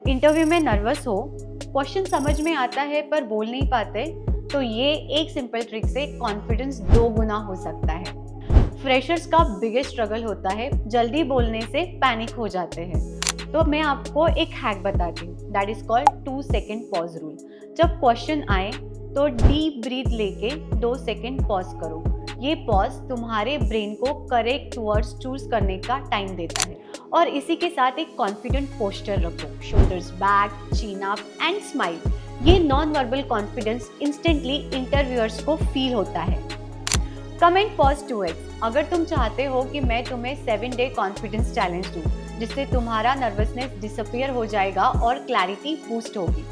Interview में nervous हो, question समझ में आता है पर बोल नहीं पाते, तो ये एक सिंपल ट्रिक से कॉन्फिडेंस 2 गुना हो सकता है। फ्रेशर्स का बिगेस्ट स्ट्रगल होता है, जल्दी बोलने से पैनिक हो जाते हैं। तो मैं आपको एक हैक बताती हूँ, that is called 2 second pause rule. जब क्वेश्चन आए तो डीप ब्रीथ लेके 2 सेकेंड पॉज करो। ये पॉज तुम्हारे ब्रेन को करेक्ट वर्ड्स चूज करने का टाइम देता है। और इसी के साथ एक कॉन्फिडेंट पोस्टर रखो, shoulders back, chin up and smile. ये non verbal confidence instantly interviewers को फील होता है। कमेंट पॉज 2x अगर तुम चाहते हो कि मैं तुम्हें 7-डे कॉन्फिडेंस चैलेंज दूं, जिससे तुम्हारा नर्वसनेस डिसअपियर हो जाएगा और क्लैरिटी बूस्ट होगी।